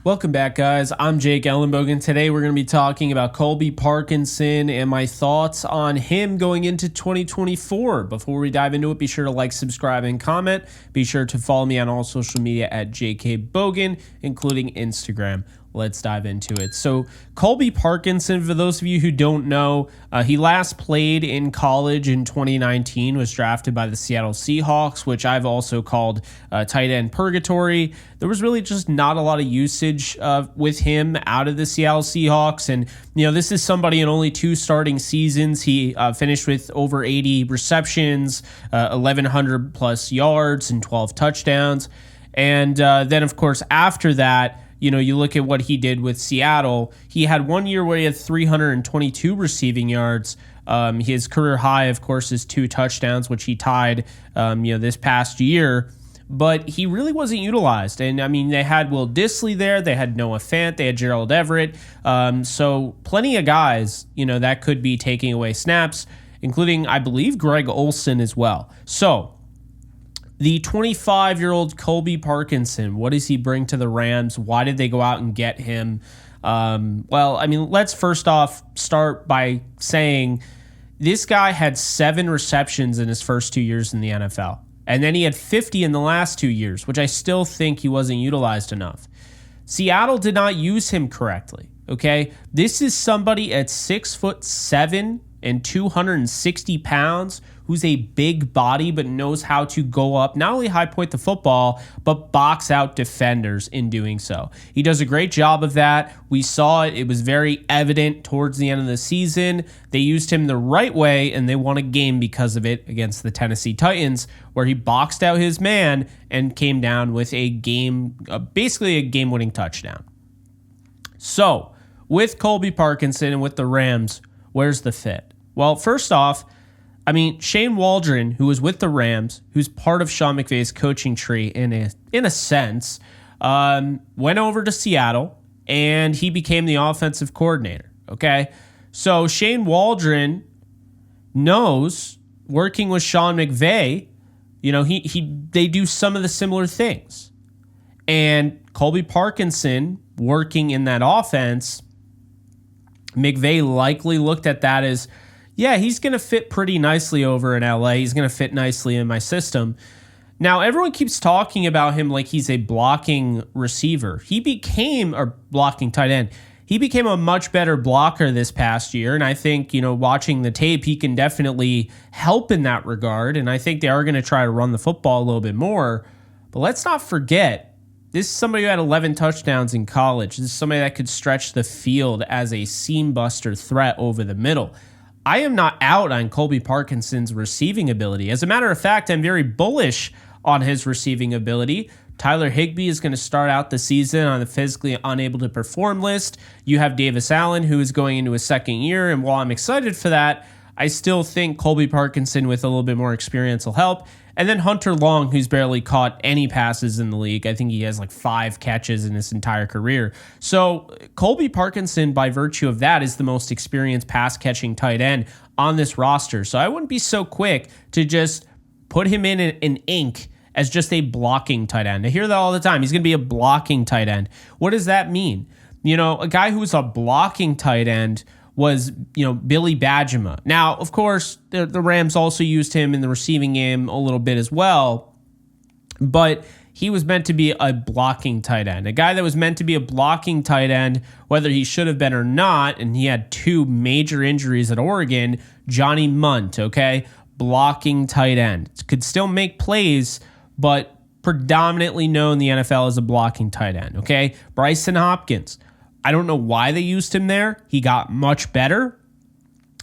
Welcome back, guys. I'm Jake Ellenbogen. Today we're going to be talking about Colby Parkinson and my thoughts on him going into 2024. Before we dive into it, be sure to like, subscribe, and comment. Be sure to follow me on all social media at JKBogan, including Instagram. Let's dive into it. So Colby Parkinson, for those of you who don't know, he last played in college in 2019, was drafted by the Seattle Seahawks, which I've also called tight end purgatory. There was really just not a lot of usage with him out of the Seattle Seahawks. And, this is somebody in only 2 starting seasons. He finished with over 80 receptions, 1,100 plus yards, and 12 touchdowns. And then, of course, after that, you look at what he did with Seattle. He had 1 year where he had 322 receiving yards. His career high, of course, is 2 touchdowns, which he tied, this past year. But he really wasn't utilized. And, they had Will Dissly there. They had Noah Fant. They had Gerald Everett. So plenty of guys, that could be taking away snaps, including, I believe, Greg Olsen as well. So the 25-year-old Colby Parkinson, what does he bring to the Rams? Why did they go out and get him? Let's first off start by saying this guy had 7 receptions in his first 2 years in the NFL. And then he had 50 in the last 2 years, which I still think he wasn't utilized enough. Seattle did not use him correctly, okay? This is somebody at 6'7" and 260 pounds who's a big body but knows how to go up, not only high point the football, but box out defenders in doing so. He does a great job of that. We saw it. It was very evident towards the end of the season. They used him the right way, and they won a game because of it against the Tennessee Titans, where he boxed out his man and came down with basically a game-winning touchdown. So, with Colby Parkinson and with the Rams, where's the fit? Well, first off, Shane Waldron, who was with the Rams, who's part of Sean McVay's coaching tree in a sense, went over to Seattle, and he became the offensive coordinator, okay? So Shane Waldron knows, working with Sean McVay, they do some of the similar things. And Colby Parkinson, working in that offense, McVay likely looked at that as, yeah, he's going to fit pretty nicely over in LA. He's going to fit nicely in my system. Now, everyone keeps talking about him like he's a blocking receiver. He became a blocking tight end. He became a much better blocker this past year, and I think, watching the tape, he can definitely help in that regard, and I think they are going to try to run the football a little bit more. But let's not forget, this is somebody who had 11 touchdowns in college. This is somebody that could stretch the field as a seam buster threat over the middle. I am not out on Colby Parkinson's receiving ability. As a matter of fact, I'm very bullish on his receiving ability. Tyler Higbee is going to start out the season on the physically unable to perform list. You have Davis Allen, who is going into his second year, and while I'm excited for that, I still think Colby Parkinson with a little bit more experience will help. And then Hunter Long, who's barely caught any passes in the league. I think he has 5 catches in his entire career. So Colby Parkinson, by virtue of that, is the most experienced pass-catching tight end on this roster. So I wouldn't be so quick to just put him in ink as just a blocking tight end. I hear that all the time. He's going to be a blocking tight end. What does that mean? A guy who's a blocking tight end was, Billy Badgema. Now, of course, the Rams also used him in the receiving game a little bit as well, but he was meant to be a blocking tight end. A guy that was meant to be a blocking tight end, whether he should have been or not, and he had 2 major injuries at Oregon, Johnny Munt, okay? Blocking tight end. Could still make plays, but predominantly known in the NFL as a blocking tight end, okay? Bryson Hopkins. I don't know why they used him there. He got much better.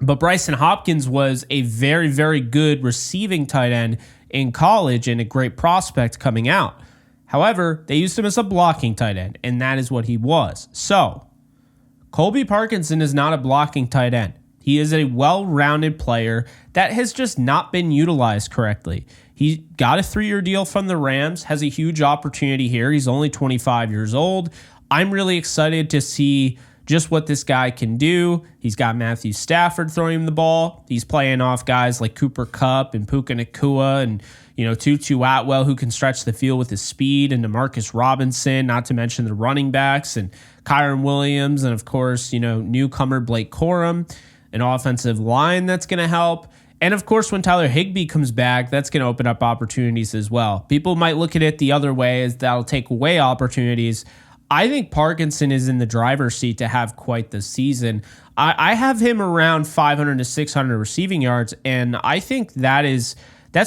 But Bryson Hopkins was a very, very good receiving tight end in college and a great prospect coming out. However, they used him as a blocking tight end, and that is what he was. So, Colby Parkinson is not a blocking tight end. He is a well-rounded player that has just not been utilized correctly. He got a 3-year deal from the Rams, has a huge opportunity here. He's only 25 years old. I'm really excited to see, just what this guy can do. He's got Matthew Stafford throwing him the ball. He's playing off guys like Cooper Kupp and Puka Nacua and, Tutu Atwell, who can stretch the field with his speed, and DeMarcus Robinson, not to mention the running backs, and Kyron Williams, and of course, newcomer Blake Corum, an offensive line that's going to help. And of course, when Tyler Higbee comes back, that's going to open up opportunities as well. People might look at it the other way, as that'll take away opportunities. I think Parkinson is in the driver's seat to have quite the season. I have him around 500 to 600 receiving yards, and I think that's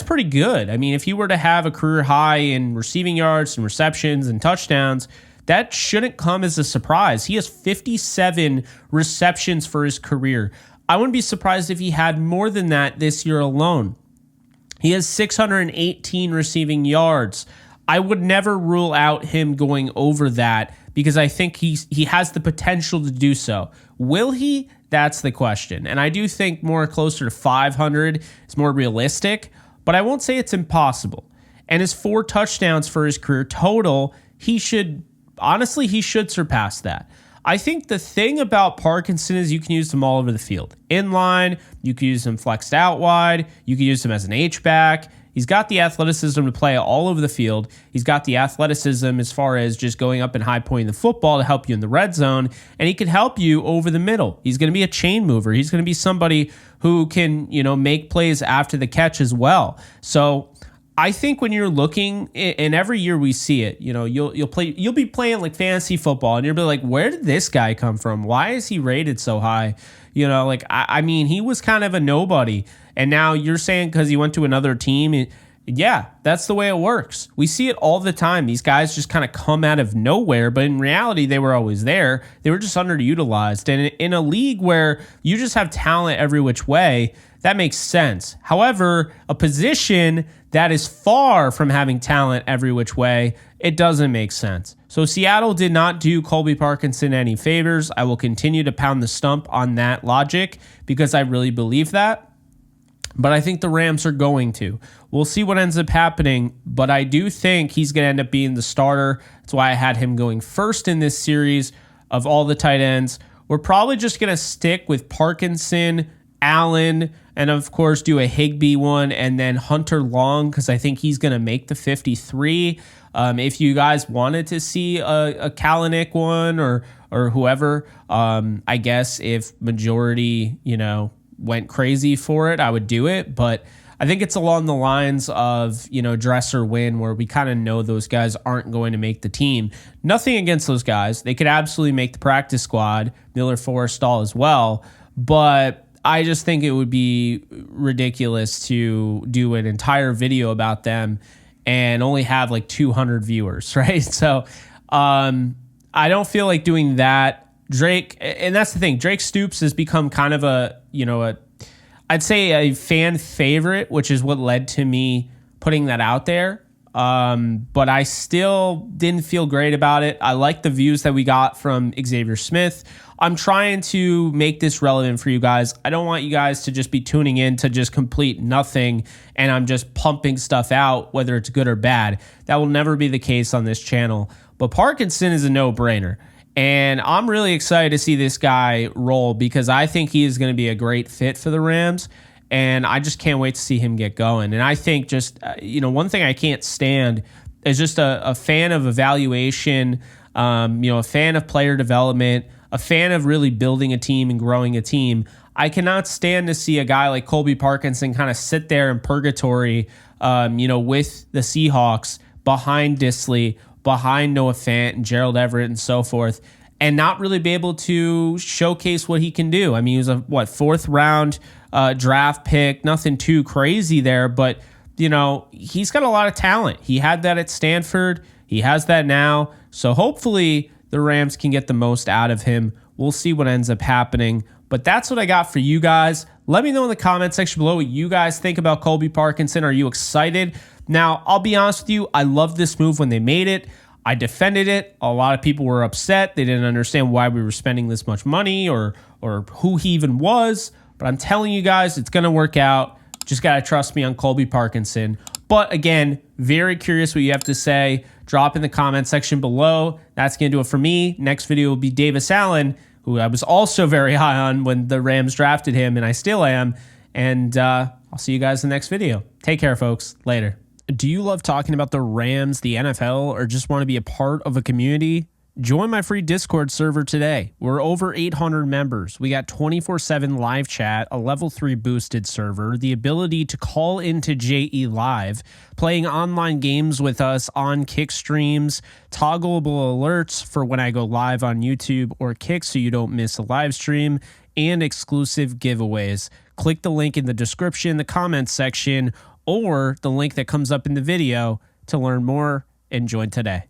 pretty good. I mean, if you were to have a career high in receiving yards and receptions and touchdowns, that shouldn't come as a surprise. He has 57 receptions for his career. I wouldn't be surprised if he had more than that this year alone. He has 618 receiving yards. I would never rule out him going over that because I think he has the potential to do so. Will he? That's the question. And I do think more closer to 500 is more realistic, but I won't say it's impossible. And his 4 touchdowns for his career total, he should surpass that. I think the thing about Parkinson is you can use him all over the field. Inline, you can use him flexed out wide, you can use him as an H-back. He's got the athleticism to play all over the field. He's got the athleticism as far as just going up and high pointing the football to help you in the red zone, and he can help you over the middle. He's going to be a chain mover. He's going to be somebody who can, make plays after the catch as well. So I think when you're looking, and every year we see it, you'll be playing like fantasy football, and you'll be like, where did this guy come from? Why is he rated so high? I mean, he was kind of a nobody, and now you're saying because he went to another team. Yeah, that's the way it works. We see it all the time. These guys just kind of come out of nowhere, but in reality, they were always there. They were just underutilized. And in a league where you just have talent every which way, that makes sense. However, a position that is far from having talent every which way, it doesn't make sense. So Seattle did not do Colby Parkinson any favors. I will continue to pound the stump on that logic because I really believe that. But I think the Rams are going to. We'll see what ends up happening, but I do think he's going to end up being the starter. That's why I had him going first in this series of all the tight ends. We're probably just going to stick with Parkinson, Allen, and of course do a Higbee one, and then Hunter Long, because I think he's going to make the 53. If you guys wanted to see a Kalanick one or whoever, I guess if majority, went crazy for it, I would do it. But I think it's along the lines of, dress or win, where we kind of know those guys aren't going to make the team. Nothing against those guys. They could absolutely make the practice squad, Miller, Forrestall as well. But I just think it would be ridiculous to do an entire video about them and only have like 200 viewers, right? So I don't feel like doing that. Drake, and that's the thing, Drake Stoops has become kind of I'd say a fan favorite, which is what led to me putting that out there. But I still didn't feel great about it. I like the views that we got from Xavier Smith. I'm trying to make this relevant for you guys. I don't want you guys to just be tuning in to just complete nothing and I'm just pumping stuff out, whether it's good or bad. That will never be the case on this channel. But Parkinson is a no-brainer. And I'm really excited to see this guy roll because I think he is going to be a great fit for the Rams. And I just can't wait to see him get going. And I think just, one thing I can't stand is just a fan of evaluation, a fan of player development, a fan of really building a team and growing a team. I cannot stand to see a guy like Colby Parkinson kind of sit there in purgatory, with the Seahawks behind Disley, behind Noah Fant and Gerald Everett and so forth, and not really be able to showcase what he can do. I mean, he was a, 4th round draft pick, nothing too crazy there, but, he's got a lot of talent. He had that at Stanford. He has that now. So hopefully the Rams can get the most out of him. We'll see what ends up happening. But that's what I got for you guys. Let me know in the comment section below what you guys think about Colby Parkinson. Are you excited? Now, I'll be honest with you, I loved this move when they made it. I defended it. A lot of people were upset. They didn't understand why we were spending this much money or who he even was. But I'm telling you guys, it's going to work out. Just got to trust me on Colby Parkinson. But again, very curious what you have to say. Drop in the comment section below. That's going to do it for me. Next video will be Davis Allen. who I was also very high on when the Rams drafted him, and I still am. And I'll see you guys in the next video. Take care, folks. Later. Do you love talking about the Rams, the NFL, or just want to be a part of a community? Join my free Discord server today. We're over 800 members. We got 24/7 live chat, a level 3 boosted server, the ability to call into JE Live, playing online games with us on Kick streams, toggleable alerts for when I go live on YouTube or Kick so you don't miss a live stream, and exclusive giveaways. Click the link in the description, the comments section, or the link that comes up in the video to learn more and join today.